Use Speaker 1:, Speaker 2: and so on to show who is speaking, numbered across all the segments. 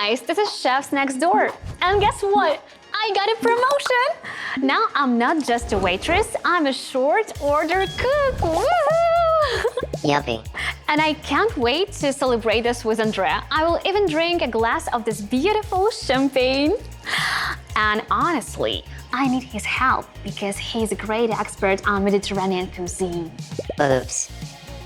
Speaker 1: guys, this is Chefs Next Door. And guess what? I got a promotion! Now I'm not just a waitress, I'm a short order cook. Woohoo!
Speaker 2: Yuppie.
Speaker 1: And I can't wait to celebrate this with Andrea. I will even drink a glass of this beautiful champagne. And honestly, I need his help because he's a great expert on Mediterranean cuisine.
Speaker 2: Oops.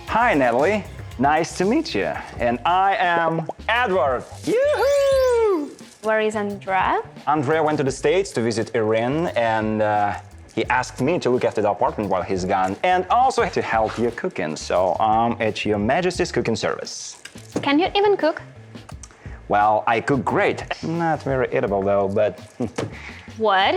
Speaker 3: Hi, Natalie. Nice to meet you. And I am Edward. Yoo-hoo!
Speaker 1: Where is Andrea?
Speaker 3: Andrea went to the States to visit Iran, and he asked me to look after the apartment while he's gone, and also to help you cooking. So I'm at Your Majesty's cooking service.
Speaker 1: Can you even cook?
Speaker 3: Well, I cook great. Not very eatable though, but...
Speaker 1: What?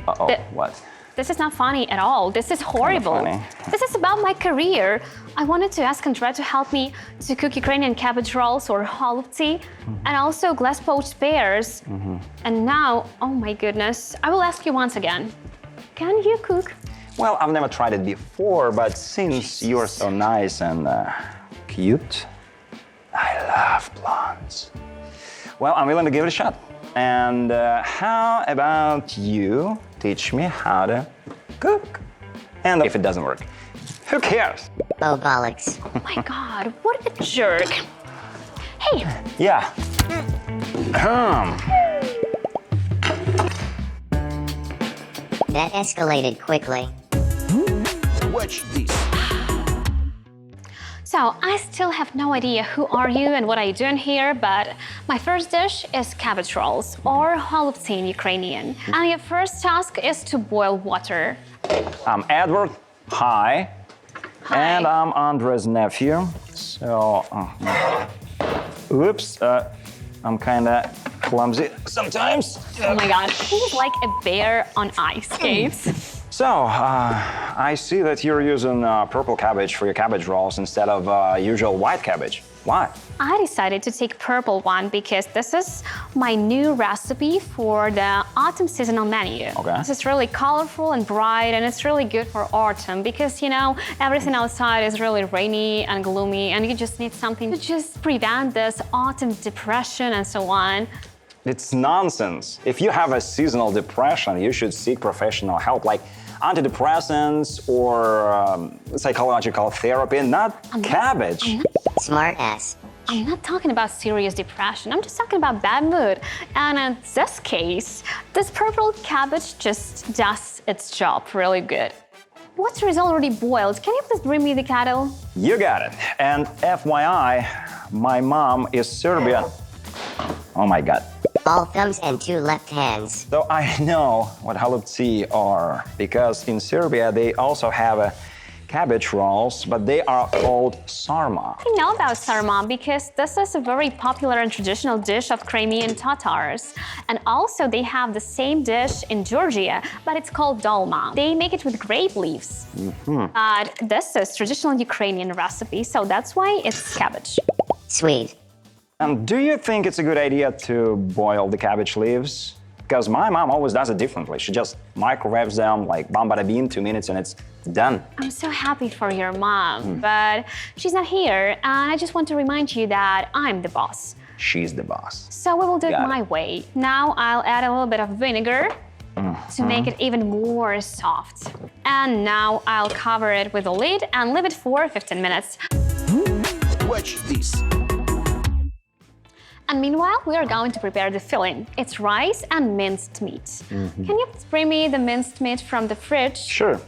Speaker 3: Uh-oh, what?
Speaker 1: This is not funny at all. This is horrible.
Speaker 3: Kinda funny.
Speaker 1: This is about my career. I wanted to ask Andrea to help me to cook Ukrainian cabbage rolls or holubtsi, and also glass poached pears. And now, oh my goodness, I will ask you once again. Can you cook?
Speaker 3: Well, I've never tried it before, but since you're so nice and cute, I love blondes. Well, I'm willing to give it a shot. And how about you teach me how to cook? And if it doesn't work, who cares?
Speaker 2: Oh, bollocks.
Speaker 1: Oh my God, what a jerk. Hey,
Speaker 3: Yeah.
Speaker 2: That escalated quickly.
Speaker 4: Watch this.
Speaker 1: so I still have no idea who are you and what are you doing here, but my first dish is cabbage rolls or holubtsi in Ukrainian. And your first task is to boil water.
Speaker 3: I'm Edward. Hi.
Speaker 1: Hi.
Speaker 3: And I'm Andrea's nephew. So, oops, I'm kinda clumsy sometimes.
Speaker 1: Oh my God, he's like a bear on ice skates.
Speaker 3: So, I see that you're using purple cabbage for your cabbage rolls instead of usual white cabbage. Why?
Speaker 1: I decided to take purple one because this is my new recipe for the autumn seasonal menu.
Speaker 3: Okay.
Speaker 1: This is really colorful and bright, and it's really good for autumn because, you know, everything outside is really rainy and gloomy, and you just need something to just prevent this autumn depression and so on.
Speaker 3: It's nonsense. If you have a seasonal depression, you should seek professional help, like antidepressants or psychological therapy, not cabbage.
Speaker 2: Smart ass.
Speaker 1: I'm not talking about serious depression, I'm just talking about bad mood. And in this case, this purple cabbage just does its job really good. Water is already boiled. Can you please bring me the kettle?
Speaker 3: You got it. And FYI, my mom is Serbian. Oh my God.
Speaker 2: All thumbs and 2 left hands.
Speaker 3: So I know what Holubtsi are, because in Serbia they also have cabbage rolls, but they are called sarma.
Speaker 1: I know about sarma because this is a very popular and traditional dish of Crimean Tatars. And also they have the same dish in Georgia, but it's called dolma. They make it with grape leaves. But this is traditional Ukrainian recipe, so that's why it's cabbage.
Speaker 2: Sweet.
Speaker 3: And do you think it's a good idea to boil the cabbage leaves? Because my mom always does it differently. She just microwaves them like bam bada bean, 2 minutes, and it's done.
Speaker 1: I'm so happy for your mom, but she's not here, and I just want to remind you that I'm the boss.
Speaker 3: She's the boss.
Speaker 1: So we will do it
Speaker 3: Got it.
Speaker 1: my way. Now I'll add a little bit of vinegar to make it even more soft. And now I'll cover it with a lid and leave it for 15 minutes.
Speaker 4: Watch this.
Speaker 1: And meanwhile, we are going to prepare the filling. It's rice and minced meat. Can you please bring me the minced meat from the fridge?
Speaker 3: Sure.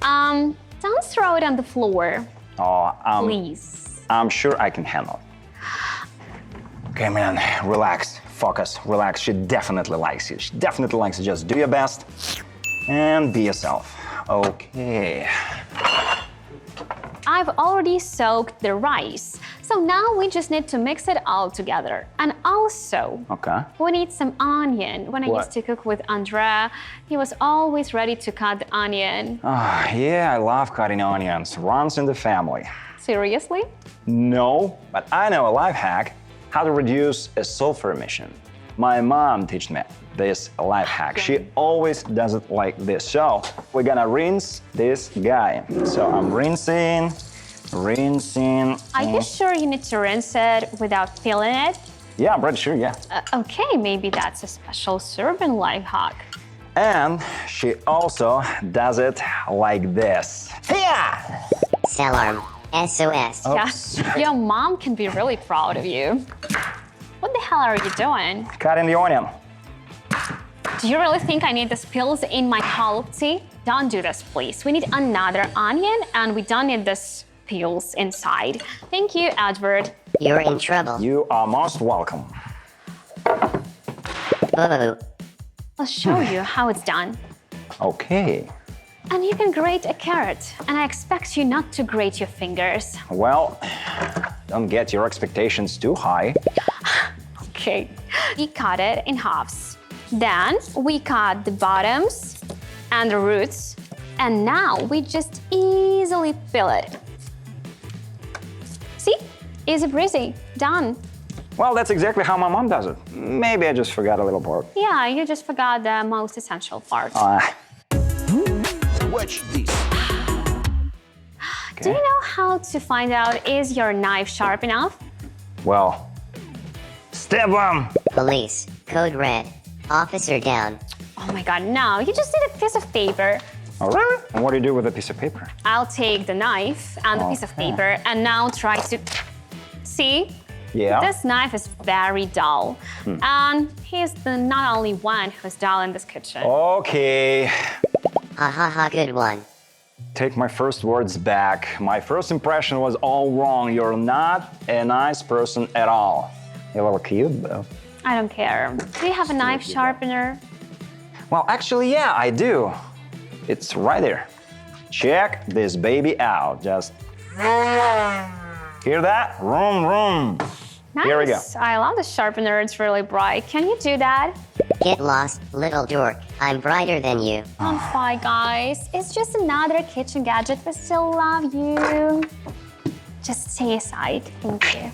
Speaker 1: Don't throw it on the floor,
Speaker 3: Oh,
Speaker 1: please.
Speaker 3: I'm sure I can handle it. Okay, man, relax, focus, relax. She definitely likes you. She definitely likes you. Just do your best and be yourself. Okay.
Speaker 1: I've already soaked the rice, so now we just need to mix it all together. And also,
Speaker 3: Okay.
Speaker 1: we need some onion. When I
Speaker 3: What?
Speaker 1: used to cook with Andrea, he was always ready to cut the onion.
Speaker 3: Ah, yeah, I love cutting onions. Runs in the family.
Speaker 1: Seriously?
Speaker 3: No, but I know a life hack how to reduce a sulfur emission. My mom taught me this life hack. She always does it like this. So we're gonna rinse this guy. So I'm rinsing.
Speaker 1: Are you sure you need to rinse it without peeling it?
Speaker 3: Yeah, I'm pretty sure, yeah.
Speaker 1: Okay, maybe that's a special Serbian life hack.
Speaker 3: And she also does it like this. Yeah!
Speaker 2: Cell SOS.
Speaker 1: Yeah, your mom can be really proud of you. What the hell are you doing?
Speaker 3: Cutting the onion.
Speaker 1: Do you really think I need the pills in my holubtsi? Don't do this, please. We need another onion, and we don't need this peels inside. Thank you, Edward.
Speaker 2: You're in trouble.
Speaker 3: You are most welcome.
Speaker 2: Boo.
Speaker 1: I'll show you how it's done.
Speaker 3: Okay.
Speaker 1: And you can grate a carrot, and I expect you not to grate your fingers.
Speaker 3: Well, don't get your expectations too high.
Speaker 1: Okay. We cut it in halves. Then we cut the bottoms and the roots, and now we just easily peel it. See? Easy breezy. Done.
Speaker 3: Well, that's exactly how my mom does it. Maybe I just forgot a little part.
Speaker 1: Yeah, you just forgot the most essential part.
Speaker 4: Watch this.
Speaker 1: Do you know how to find out is your knife sharp enough?
Speaker 3: Well, step one.
Speaker 2: Police. Code red. Officer down.
Speaker 1: Oh my god, no, you just need a piece of paper.
Speaker 3: Oh, really? And what do you do with a piece of paper?
Speaker 1: I'll take the knife and the piece of paper and now try to... See?
Speaker 3: Yeah.
Speaker 1: This knife is very dull. And he's the not only one who's dull in this kitchen.
Speaker 3: Okay.
Speaker 2: Ha ha ha, good one.
Speaker 3: Take my first words back. My first impression was all wrong. You're not a nice person at all. You're a little cute, though.
Speaker 1: I don't care. Do you have a knife sharpener?
Speaker 3: Well, actually, yeah, I do. It's right there. Check this baby out. Just hear that? Vroom, vroom.
Speaker 1: Nice.
Speaker 3: Here we go.
Speaker 1: I love the sharpener. It's really bright. Can you do that?
Speaker 2: Get lost, little dork. I'm brighter than you.
Speaker 1: Don't fight, guys. It's just another kitchen gadget. We still love you. Just stay aside. Thank you.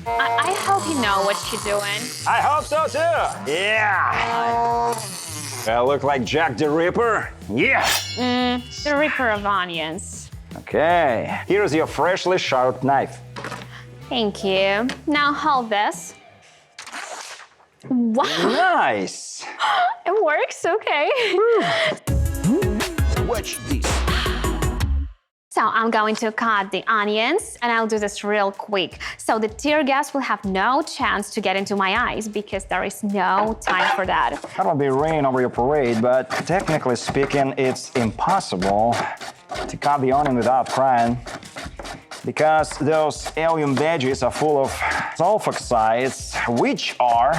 Speaker 1: I hope you know what you're doing.
Speaker 3: I hope so too. Yeah. I look like Jack the Ripper. Yeah.
Speaker 1: The ripper of onions.
Speaker 3: Okay. Here's your freshly sharpened knife.
Speaker 1: Thank you. Now hold this. Wow,
Speaker 3: Nice.
Speaker 1: it works, okay.
Speaker 4: Watch this.
Speaker 1: So I'm going to cut the onions and I'll do this real quick. So the tear gas will have no chance to get into my eyes because there is no time for that.
Speaker 3: That'll be rain over your parade, but technically speaking, it's impossible to cut the onion without crying because those alien veggies are full of sulfoxides, which are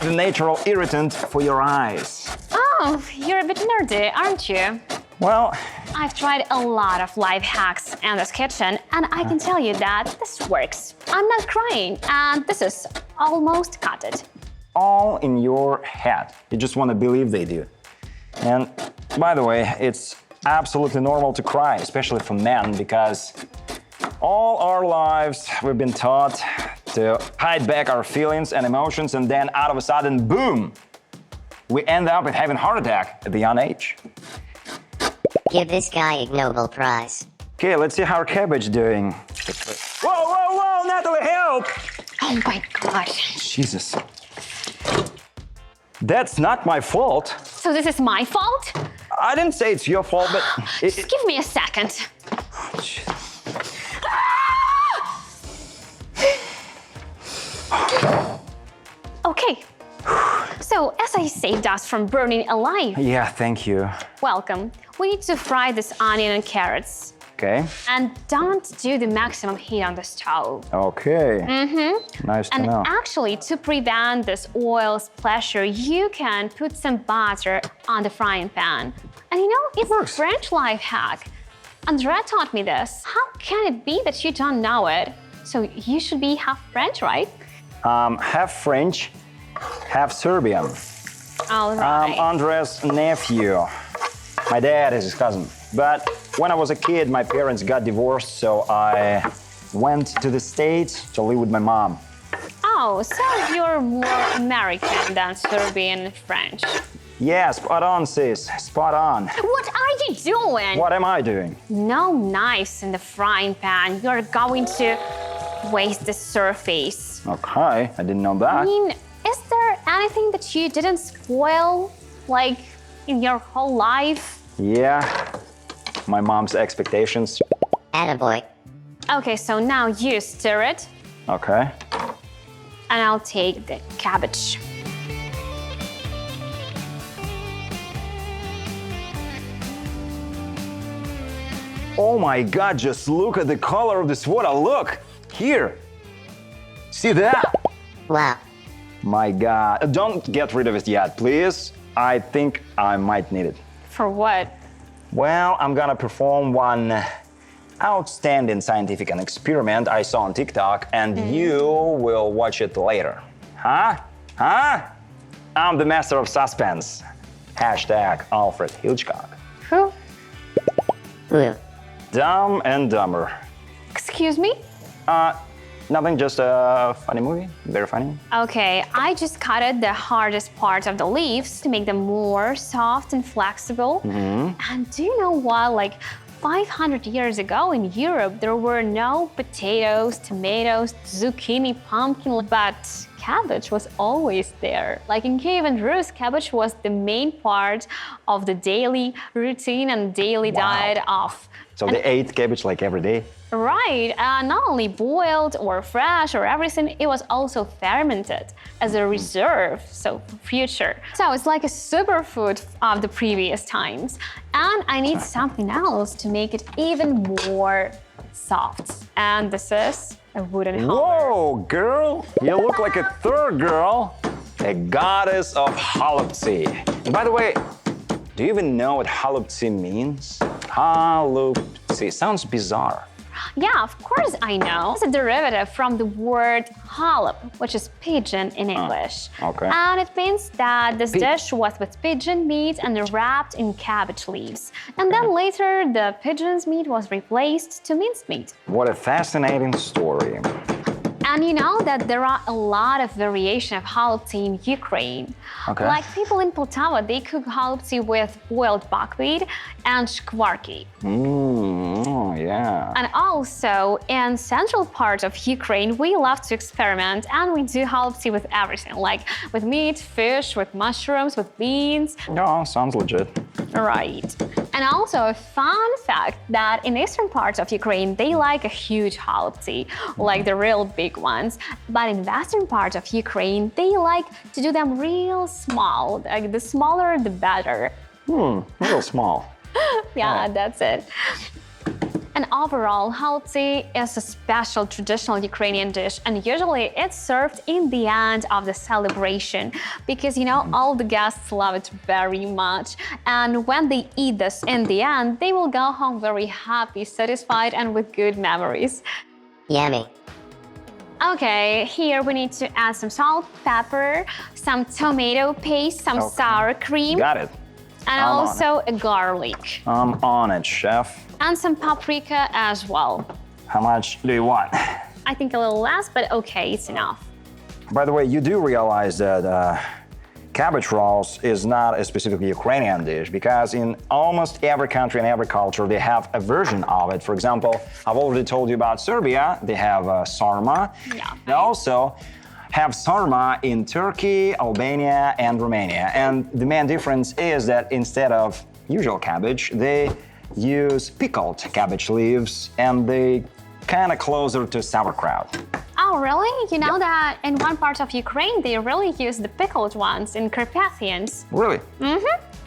Speaker 3: the natural irritant for your eyes.
Speaker 1: Oh, you're a bit nerdy, aren't you?
Speaker 3: Well,
Speaker 1: I've tried a lot of life hacks in this kitchen, and I can tell you that this works. I'm not crying, and this is almost cut it.
Speaker 3: all in your head. You just want to believe they do. And by the way, it's absolutely normal to cry, especially for men, because all our lives we've been taught to hide back our feelings and emotions, and then out of a sudden, boom, we end up with having a heart attack at the young age.
Speaker 2: Give this guy a Nobel Prize.
Speaker 3: Okay, let's see how our cabbage doing. Whoa, whoa, whoa, Natalie, help!
Speaker 1: Oh my gosh.
Speaker 3: Jesus. That's not my fault.
Speaker 1: So this is my fault?
Speaker 3: I didn't say it's your fault, but
Speaker 1: Just give me a second. Okay. So, as I saved us from burning alive,
Speaker 3: yeah, thank you.
Speaker 1: welcome. We need to fry this onion and carrots.
Speaker 3: Okay.
Speaker 1: And don't do the maximum heat on the stove.
Speaker 3: Okay. Nice to
Speaker 1: And
Speaker 3: know.
Speaker 1: actually, to prevent this oil splasher, you can put some butter on the frying pan. And you know, it's a
Speaker 3: works.
Speaker 1: French life hack. Andrea taught me this. How can it be that you don't know it? So you should be half French, right?
Speaker 3: Half French, half Serbian.
Speaker 1: All
Speaker 3: I'm
Speaker 1: right.
Speaker 3: Andre's nephew. My dad is his cousin. But when I was a kid, my parents got divorced, so I went to the States to live with my mom.
Speaker 1: Oh, so you're more American than Serbian and French.
Speaker 3: Yeah, spot on, sis. Spot on.
Speaker 1: What are you doing?
Speaker 3: What am I doing?
Speaker 1: No knives in the frying pan. You're going to... waste the surface.
Speaker 3: Okay, I didn't know that.
Speaker 1: I mean, is there anything that you didn't spoil, like, in your whole life?
Speaker 3: Yeah, my mom's expectations.
Speaker 2: Attaboy.
Speaker 1: Okay, so now you stir it,
Speaker 3: Okay.
Speaker 1: and I'll take the cabbage.
Speaker 3: Oh my God, just look at the color of this water. Look, here. See that?
Speaker 2: Wow.
Speaker 3: My God, don't get rid of it yet, please. I think I might need it.
Speaker 1: For what?
Speaker 3: Well, I'm gonna perform one outstanding scientific experiment I saw on TikTok, and you will watch it later. Huh? Huh? I'm the master of suspense. Hashtag Alfred Hitchcock.
Speaker 1: Who?
Speaker 2: Woo.
Speaker 3: Dumb and Dumber.
Speaker 1: Excuse me?
Speaker 3: Nothing, just a funny movie. Very funny.
Speaker 1: Okay, I just cut the hardest part of the leaves to make them more soft and flexible. And do you know what? Like 500 years ago in Europe, there were no potatoes, tomatoes, zucchini, pumpkin, but cabbage was always there. Like in Kiev and Rus, cabbage was the main part of the daily routine and daily diet of.
Speaker 3: So they ate cabbage like every day?
Speaker 1: Right, not only boiled or fresh or everything, it was also fermented as a reserve, so for future. So it's like a superfood of the previous times. And I need something else to make it even more soft. And this is a wooden hammer.
Speaker 3: Whoa, girl! You look like a third girl. A goddess of Holubtsi. And by the way, do you even know what Holubtsi means? Holubtsi. Sounds bizarre.
Speaker 1: Yeah, of course I know. It's a derivative from the word holub, which is pigeon in English.
Speaker 3: Okay.
Speaker 1: And it means that this dish was with pigeon meat and wrapped in cabbage leaves. And then later, the pigeon's meat was replaced to minced meat.
Speaker 3: What a fascinating story.
Speaker 1: And you know that there are a lot of variation of holubtsi in Ukraine.
Speaker 3: Okay.
Speaker 1: Like people in Poltava, they cook holubtsi with boiled buckwheat and shkvarki.
Speaker 3: Oh, yeah.
Speaker 1: And also, in central part of Ukraine, we love to experiment and we do holubtsi with everything, like with meat, fish, with mushrooms, with beans.
Speaker 3: No, sounds legit.
Speaker 1: Right. And also a fun fact that in eastern parts of Ukraine, they like a huge holubtsi, like the real big ones. But in western part of Ukraine, they like to do them real small. Like the smaller, the better.
Speaker 3: Real small.
Speaker 1: Yeah, that's it. And overall, holubtsi is a special traditional Ukrainian dish, and usually it's served in the end of the celebration because, you know, all the guests love it very much. And when they eat this in the end, they will go home very happy, satisfied, and with good memories.
Speaker 2: Yummy.
Speaker 1: Okay, here we need to add some salt, pepper, some tomato paste, some sour cream,
Speaker 3: Got it.
Speaker 1: and
Speaker 3: I'm on
Speaker 1: also a garlic.
Speaker 3: I'm on it, chef.
Speaker 1: And some paprika as well.
Speaker 3: How much do you want?
Speaker 1: I think a little less, but okay, it's enough.
Speaker 3: By the way, you do realize that cabbage rolls is not a specifically Ukrainian dish because in almost every country and every culture they have a version of it. For example, I've already told you about Serbia. They have sarma.
Speaker 1: Yeah.
Speaker 3: They also have sarma in Turkey, Albania, and Romania. And the main difference is that instead of usual cabbage, they use pickled cabbage leaves and they kind of closer to sauerkraut.
Speaker 1: Oh, really? You know that in one part of Ukraine, they really use the pickled ones in Carpathians.
Speaker 3: Really?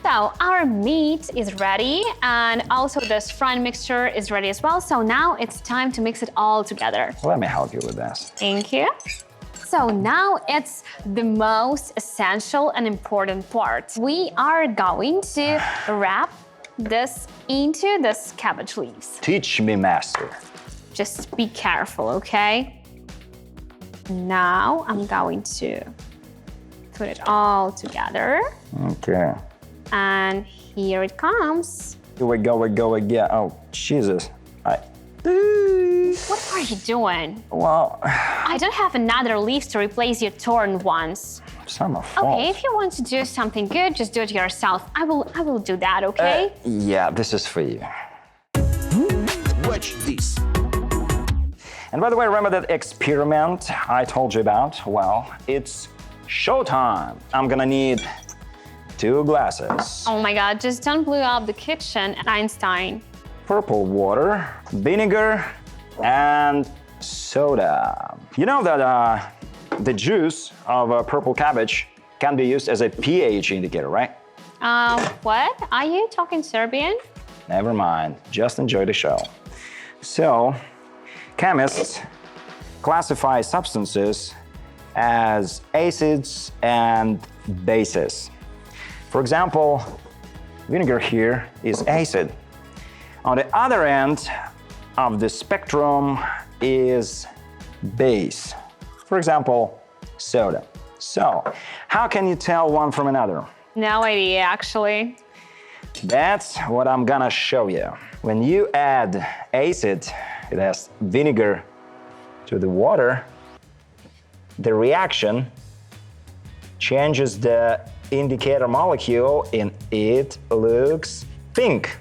Speaker 1: So our meat is ready, and also this frying mixture is ready as well. So now it's time to mix it all together.
Speaker 3: Let me help you with this.
Speaker 1: Thank you. So now it's the most essential and important part. We are going to wrap this into this cabbage leaves.
Speaker 3: Teach me, master.
Speaker 1: Just be careful, okay? Now I'm going to put it all together.
Speaker 3: Okay.
Speaker 1: And here it comes.
Speaker 3: Here we go again. Oh, Jesus.
Speaker 1: What are you doing?
Speaker 3: Well,
Speaker 1: I don't have another leaf to replace your torn ones.
Speaker 3: it's not my fault.
Speaker 1: Okay, if you want to do something good, just do it yourself. I will do that, okay?
Speaker 3: Yeah, this is for you.
Speaker 4: Watch this.
Speaker 3: And by the way, remember that experiment I told you about? Well, it's showtime. I'm gonna need 2 glasses.
Speaker 1: Oh my God, just don't blow up the kitchen, Einstein.
Speaker 3: Purple water, vinegar, and soda. You know that the juice of a purple cabbage can be used as a pH indicator, right?
Speaker 1: What? Are you talking Serbian?
Speaker 3: Never mind, just enjoy the show. So, chemists classify substances as acids and bases. For example, vinegar here is acid. On the other end of the spectrum is base. For example, soda. So, how can you tell one from another?
Speaker 1: No idea, actually.
Speaker 3: That's what I'm gonna show you. When you add acid, it has vinegar, to the water, the reaction changes the indicator molecule and it looks pink.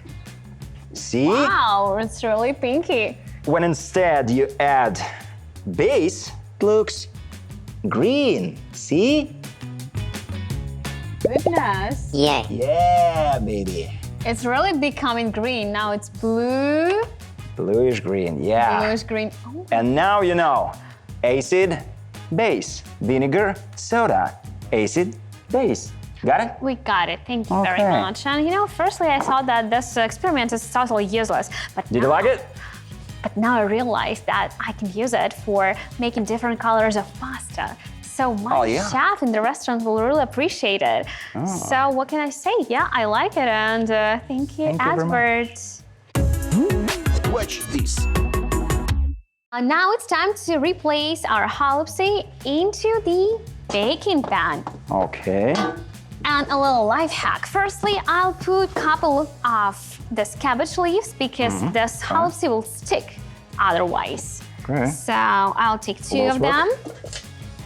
Speaker 3: See?
Speaker 1: Wow, it's really pinky.
Speaker 3: When instead you add base, it looks green. See?
Speaker 1: Goodness.
Speaker 2: Yay.
Speaker 3: Yeah, baby.
Speaker 1: It's really becoming green. Now it's blue.
Speaker 3: Bluish green, yeah.
Speaker 1: Bluish green. Oh.
Speaker 3: And now you know. Acid, base. Vinegar, soda. Acid, base. Got it?
Speaker 1: We got it. Thank you very
Speaker 3: Okay.
Speaker 1: much. And you know, firstly, I thought that this experiment is totally useless. But
Speaker 3: Did you like it?
Speaker 1: But now I realize that I can use it for making different colors of pasta. So my
Speaker 3: Oh, yeah.
Speaker 1: chef in the restaurant will really appreciate it.
Speaker 3: Oh.
Speaker 1: So what can I say? Yeah, I like it, and thank you,
Speaker 3: Thank you very
Speaker 1: Edward.
Speaker 4: Watch this.
Speaker 1: Now it's time to replace our holubtsi into the baking pan.
Speaker 3: Okay.
Speaker 1: And a little life hack. Firstly, I'll put a couple of this cabbage leaves because this holubtsi will stick otherwise.
Speaker 3: Okay.
Speaker 1: So I'll take 2 of them.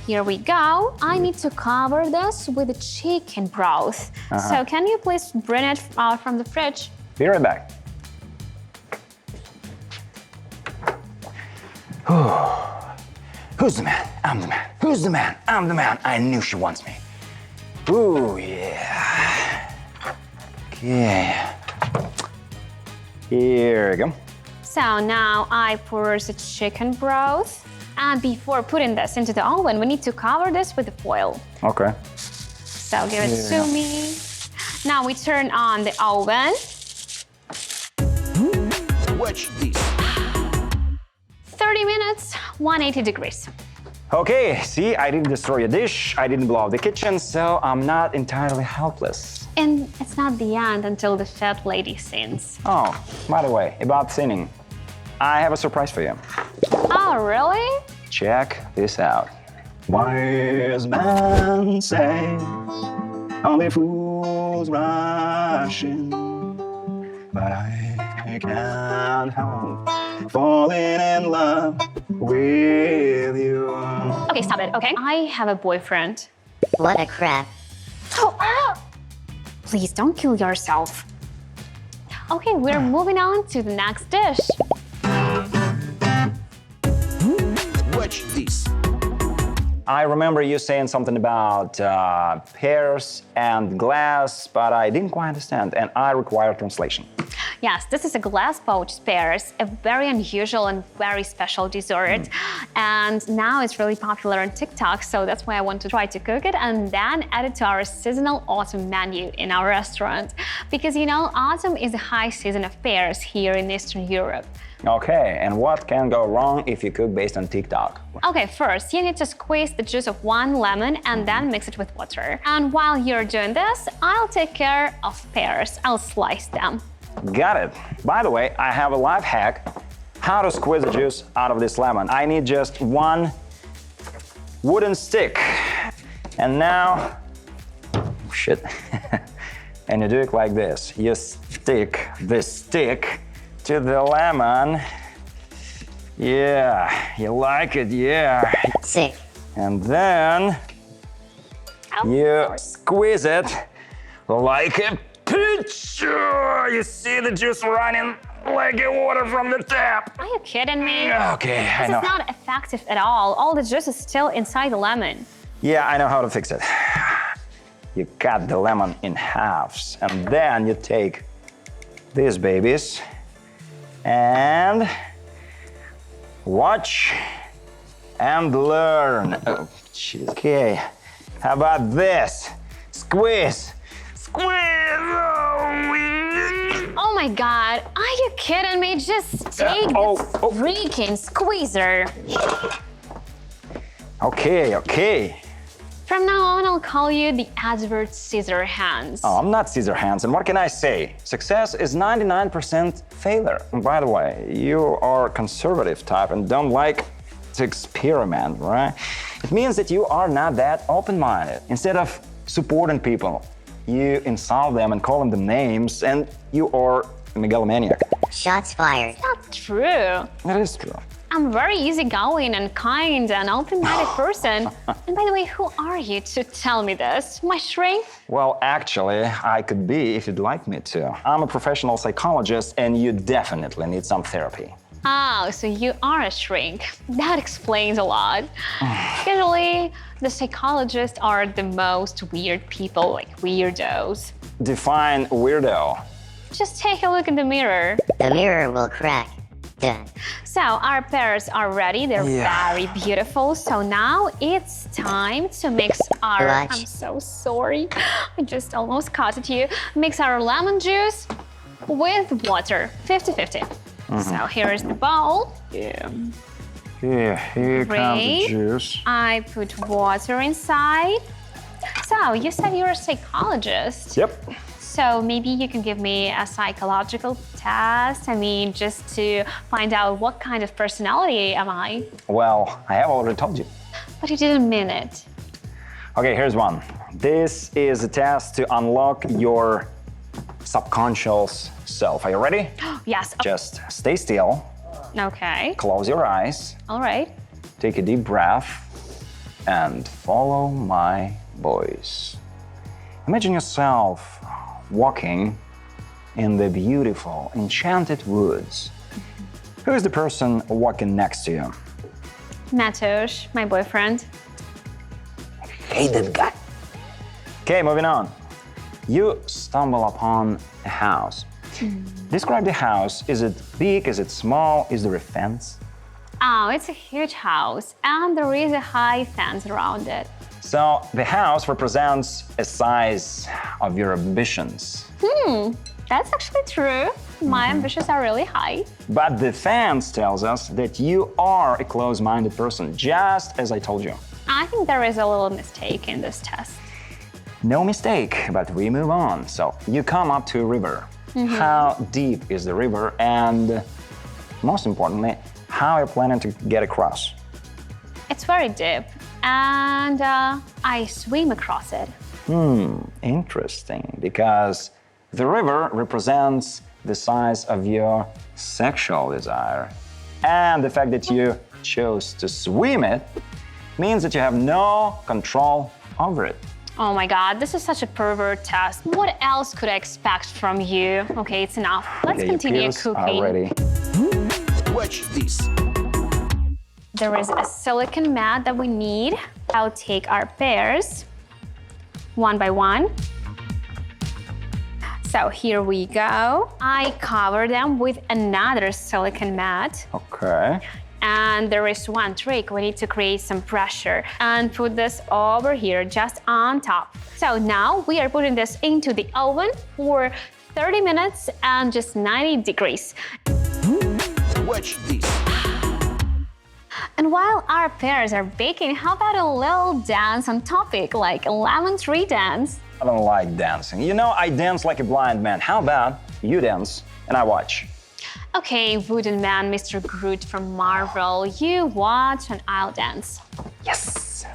Speaker 1: Here we go. I need to cover this with the chicken broth. So can you please bring it out from the fridge?
Speaker 3: Be right back. Who's the man? I'm the man. Who's the man? I'm the man. I knew she wants me. Ooh, yeah. Okay. Here we go.
Speaker 1: So now I pour the chicken broth. And before putting this into the oven, we need to cover this with foil.
Speaker 3: Okay.
Speaker 1: So give it to me. Now we turn on the oven.
Speaker 4: Watch this.
Speaker 1: 30 minutes, 180 degrees.
Speaker 3: Okay, see, I didn't destroy a dish, I didn't blow up the kitchen, so I'm not entirely helpless.
Speaker 1: And it's not the end until the chef lady sings.
Speaker 3: Oh, by the way, about singing, I have a surprise for you.
Speaker 1: Oh, really?
Speaker 3: Check this out. Wise man say, only fools rush in, but I can't help falling in love with you.
Speaker 1: Okay, stop it, okay? I have a boyfriend.
Speaker 2: What a crap.
Speaker 1: Please don't kill yourself. Okay, we're moving on to the next dish.
Speaker 4: Watch this.
Speaker 3: I remember you saying something about pears and glass, but I didn't quite understand, and I require translation.
Speaker 1: Yes, this is a glass poached pears, a very unusual and very special dessert. And now it's really popular on TikTok, so that's why I want to try to cook it and then add it to our seasonal autumn menu in our restaurant. Because you know, autumn is a high season of pears here in Eastern Europe.
Speaker 3: Okay, and what can go wrong if you cook based on TikTok?
Speaker 1: Okay, first you need to squeeze the juice of 1 lemon and then mix it with water. And while you're doing this, I'll take care of pears. I'll slice them.
Speaker 3: Got it. By the way, I have a life hack how to squeeze the juice out of this lemon. I need just 1 wooden stick. And now, shit. And you do it like this. You stick the stick to the lemon. Yeah, you like it, yeah.
Speaker 2: Sick.
Speaker 3: And then you squeeze it like a pig. Sure, you see the juice running like water from the tap.
Speaker 1: Are you kidding me?
Speaker 3: Okay, I
Speaker 1: This
Speaker 3: know.
Speaker 1: is not effective at all. All the juice is still inside the lemon.
Speaker 3: Yeah, I know how to fix it. You cut the lemon in halves, and then you take these babies and watch and learn. Oh, jeez. Okay, how about this? Squeeze, squeeze.
Speaker 1: Oh my god, are you kidding me? Just take
Speaker 3: oh,
Speaker 1: this
Speaker 3: oh.
Speaker 1: freaking squeezer.
Speaker 3: Okay.
Speaker 1: From now on, I'll call you the Edward Scissorhands.
Speaker 3: Oh, I'm not Scissorhands, and what can I say? Success is 99% failure. And by the way, you are a conservative type and don't like to experiment, right? It means that you are not that open-minded. Instead of supporting people, you insult them and call them names, and you are a megalomaniac.
Speaker 2: Shots fired.
Speaker 1: Not true.
Speaker 3: That is true.
Speaker 1: I'm very easygoing and kind and open-minded person. And by the way, who are you to tell me this? My shrink?
Speaker 3: Well, actually, I could be if you'd like me to. I'm a professional psychologist, and you definitely need some therapy.
Speaker 1: Oh, so you are a shrink. That explains a lot. Usually, the psychologists are the most weird people, like weirdos.
Speaker 3: Define weirdo.
Speaker 1: Just take a look in the mirror.
Speaker 2: The mirror will crack. Done.
Speaker 1: So our pears are ready. They're
Speaker 3: Yeah.
Speaker 1: very beautiful. So now it's time to mix our.
Speaker 2: What?
Speaker 1: I'm so sorry. I just almost cut at you. Mix our lemon juice with water, 50-50. So here is the bowl.
Speaker 3: Yeah, here comes
Speaker 1: Great.
Speaker 3: the juice.
Speaker 1: I put water inside. So you said you're a psychologist.
Speaker 3: Yep.
Speaker 1: So maybe you can give me a psychological test. I mean, just to find out what kind of personality am I.
Speaker 3: Well, I have already told you.
Speaker 1: But you didn't mean it.
Speaker 3: Okay, here's one. This is a test to unlock your subconscious self. Are you ready?
Speaker 1: Yes.
Speaker 3: Just stay still,
Speaker 1: Okay.
Speaker 3: close your eyes,
Speaker 1: All right.
Speaker 3: take a deep breath, and follow my voice. Imagine yourself walking in the beautiful, enchanted woods. Who is the person walking next to you?
Speaker 1: Mateusz, my boyfriend.
Speaker 3: Hate that guy. Okay, moving on. You stumble upon a house. Describe the house. Is it big? Is it small? Is there a fence?
Speaker 1: Oh, it's a huge house, and there is a high fence around it.
Speaker 3: So the house represents a size of your ambitions.
Speaker 1: That's actually true. My ambitions are really high.
Speaker 3: But the fence tells us that you are a close-minded person, just as I told you.
Speaker 1: I think there is a little mistake in this test.
Speaker 3: No mistake, but we move on. So you come up to a river. How deep is the river? And most importantly, how are you planning to get across?
Speaker 1: It's very deep, and I swim across it.
Speaker 3: Interesting, because the river represents the size of your sexual desire. And the fact that you chose to swim it means that you have no control over it.
Speaker 1: Oh my god, this is such a pervert test. What else could I expect from you? Okay, it's enough. Let's
Speaker 3: Okay,
Speaker 1: continue
Speaker 3: your peers
Speaker 1: cooking.
Speaker 3: are ready.
Speaker 4: Watch this.
Speaker 1: There is a silicone mat that we need. I'll take our pears one by one. So here we go. I cover them with another silicone mat.
Speaker 3: Okay.
Speaker 1: And there is one trick. We need to create some pressure and put this over here just on top. So now we are putting this into the oven for 30 minutes and just 90 degrees.
Speaker 4: Watch this.
Speaker 1: And while our pears are baking, how about a little dance on topic, like a lemon tree dance?
Speaker 3: I don't like dancing. You know, I dance like a blind man. How about you dance and I watch?
Speaker 1: Okay, Wooden Man, Mr. Groot from Marvel, you watch and I'll dance.
Speaker 3: Yes.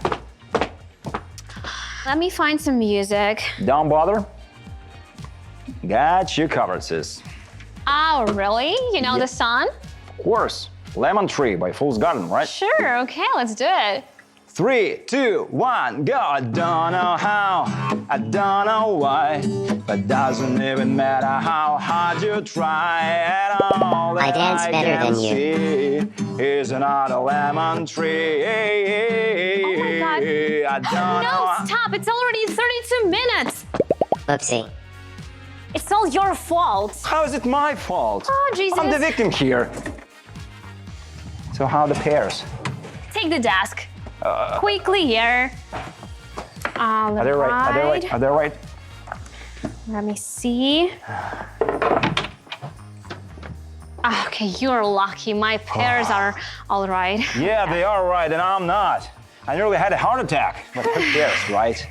Speaker 1: Let me find some music.
Speaker 3: Don't bother. Got you covered, sis.
Speaker 1: Oh, really? You know the song?
Speaker 3: Of course. Lemon Tree by Fool's Garden, right?
Speaker 1: Sure, okay, let's do it.
Speaker 3: 3, 2, 1, go! I don't know how, I don't know why, but doesn't even matter how hard you try. And all that
Speaker 2: I dance better
Speaker 3: can
Speaker 2: than you.
Speaker 3: see is another lemon tree.
Speaker 1: Oh my God.
Speaker 3: I don't know.
Speaker 1: No, stop! It's already 32 minutes!
Speaker 2: Oopsie.
Speaker 1: It's all your fault!
Speaker 3: How is it my fault?
Speaker 1: Oh, Jesus.
Speaker 3: I'm the victim here. So how the pears?
Speaker 1: Take the desk. Quickly here. All
Speaker 3: Are they right? Are they right? Are they right?
Speaker 1: Let me see. Okay, you're lucky. My pears are all right.
Speaker 3: Yeah, they are right, and I'm not. I nearly had a heart attack. But who cares, right?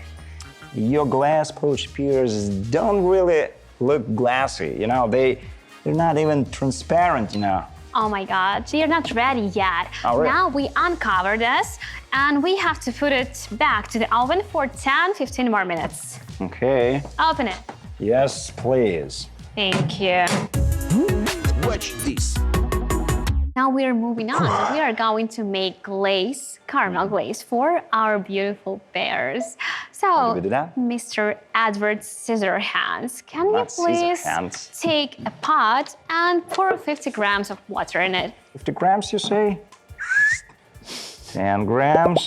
Speaker 3: Your glass poached pears don't really look glassy, you know? They're not even transparent, you know?
Speaker 1: Oh my God, you're not ready yet.
Speaker 3: Oh, really?
Speaker 1: Now we uncover this and we have to put it back to the oven for 10-15 more minutes.
Speaker 3: Okay.
Speaker 1: Open it.
Speaker 3: Yes, please.
Speaker 1: Thank you.
Speaker 4: Watch this.
Speaker 1: Now we're moving on. We are going to make glaze, caramel glaze for our beautiful pears.
Speaker 3: How do
Speaker 1: So,
Speaker 3: we do that?
Speaker 1: Mr. Edward Scissorhands, can you
Speaker 3: Not
Speaker 1: please
Speaker 3: Scissorhands.
Speaker 1: take a pot and pour 50 grams of water in it?
Speaker 3: 50 grams, you say? 10 grams?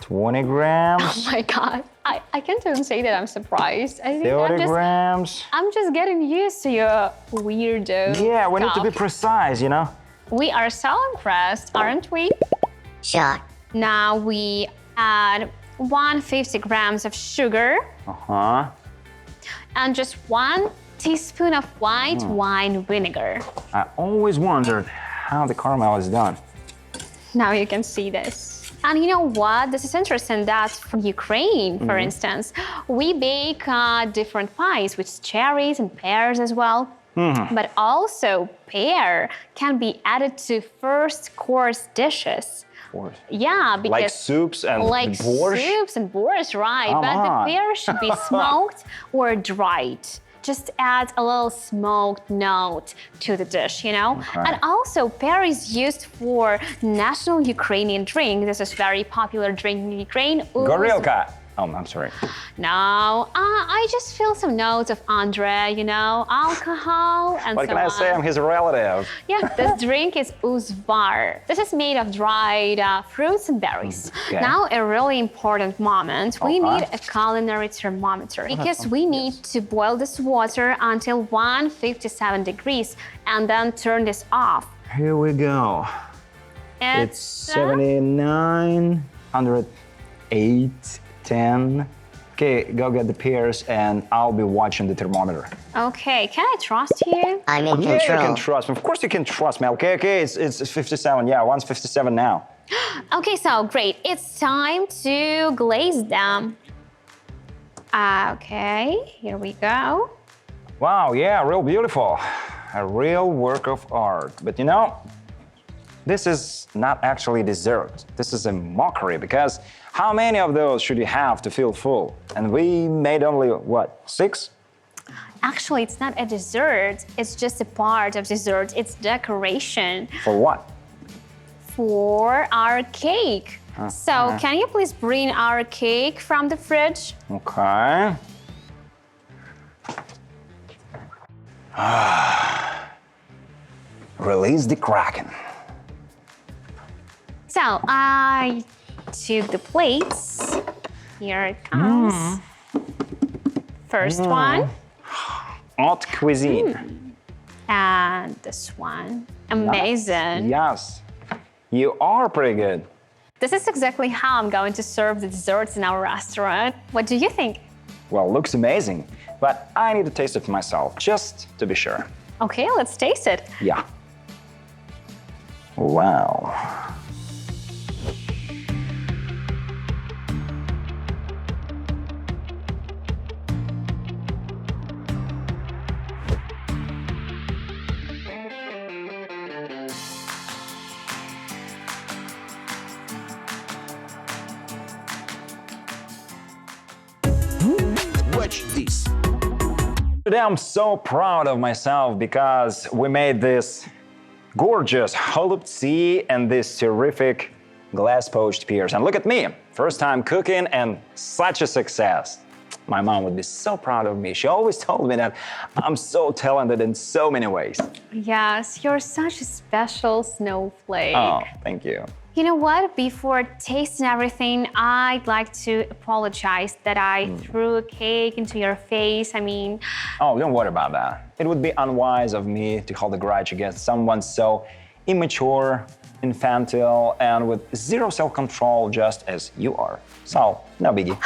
Speaker 3: 20 grams?
Speaker 1: Oh my God, I can't even say that I'm surprised. I think
Speaker 3: 30 grams?
Speaker 1: I'm just getting used to your weirdo
Speaker 3: Yeah, we need to be
Speaker 1: stuff.
Speaker 3: precise, you know?
Speaker 1: We are so impressed, aren't we?
Speaker 2: Shock.
Speaker 1: Now we add 150 grams of sugar
Speaker 3: Uh-huh.
Speaker 1: and just 1 teaspoon of white wine vinegar.
Speaker 3: I always wondered how the caramel is done.
Speaker 1: Now you can see this. And you know what? This is interesting that from Ukraine, for instance, we bake different pies with cherries and pears as well. But also pear can be added to first course dishes.
Speaker 3: Course.
Speaker 1: Yeah, because
Speaker 3: Like soups and
Speaker 1: like
Speaker 3: borscht?
Speaker 1: soups and borscht, right?
Speaker 3: Come
Speaker 1: But
Speaker 3: on.
Speaker 1: the pear should be smoked or dried. Just add a little smoked note to the dish, you know?
Speaker 3: Okay.
Speaker 1: And also, pear is used for national Ukrainian drink. This is very popular drink in Ukraine.
Speaker 3: Gorilka. Oh, I'm sorry.
Speaker 1: No, I just feel some notes of Andre, you know, alcohol and
Speaker 3: What
Speaker 1: so
Speaker 3: can I
Speaker 1: on.
Speaker 3: say? I'm his relative.
Speaker 1: Yeah, this drink is uzvar. This is made of dried fruits and berries.
Speaker 3: Okay.
Speaker 1: Now, a really important moment. We
Speaker 3: Okay.
Speaker 1: need a culinary thermometer because we need to boil this water until 157 degrees and then turn this off.
Speaker 3: Here we go. It's 79, 108, 10. Okay, go get the pears and I'll be watching the thermometer.
Speaker 1: Okay, can I trust you?
Speaker 2: I'm in
Speaker 3: Yeah, you
Speaker 2: control.
Speaker 3: can trust me. Of course you can trust me. Okay, it's 57. Yeah, 157 now.
Speaker 1: Okay, so great. It's time to glaze them. Okay, here we go.
Speaker 3: Wow, yeah, real beautiful. A real work of art. But you know, this is not actually dessert. This is a mockery because how many of those should you have to feel full? And we made only, what, 6?
Speaker 1: Actually, it's not a dessert. It's just a part of dessert. It's decoration
Speaker 3: For what?
Speaker 1: for our cake. So, can you please bring our cake from the fridge?
Speaker 3: Okay. Release the Kraken.
Speaker 1: So, I took the plates. Here it comes. First one,
Speaker 3: Haute cuisine.
Speaker 1: and this one. Amazing.
Speaker 3: Yes. You are pretty good.
Speaker 1: This is exactly how I'm going to serve the desserts in our restaurant. What do you think?
Speaker 3: Well, looks amazing. But I need to taste it myself, just to be sure.
Speaker 1: Okay, let's taste it.
Speaker 3: Yeah. Wow.
Speaker 4: Watch this.
Speaker 3: Today I'm so proud of myself because we made this gorgeous Holubtsi and this terrific glass poached pears. And look at me, first time cooking and such a success. My mom would be so proud of me. She always told me that I'm so talented in so many ways.
Speaker 1: Yes, you're such a special snowflake.
Speaker 3: Oh, thank you.
Speaker 1: You know what? Before tasting everything, I'd like to apologize that I threw a cake into your face. I mean...
Speaker 3: Oh, don't worry about that. It would be unwise of me to hold a grudge against someone so immature, infantile, and with zero self-control, just as you are. So, no biggie.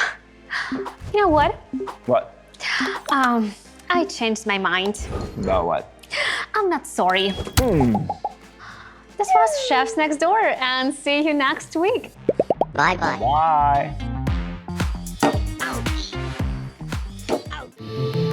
Speaker 1: You know what?
Speaker 3: What?
Speaker 1: I changed my mind.
Speaker 3: About what?
Speaker 1: I'm not sorry. This was Chefs Next Door, and see you next week.
Speaker 2: Bye-bye.
Speaker 3: Bye.
Speaker 4: Ouch. Ouch.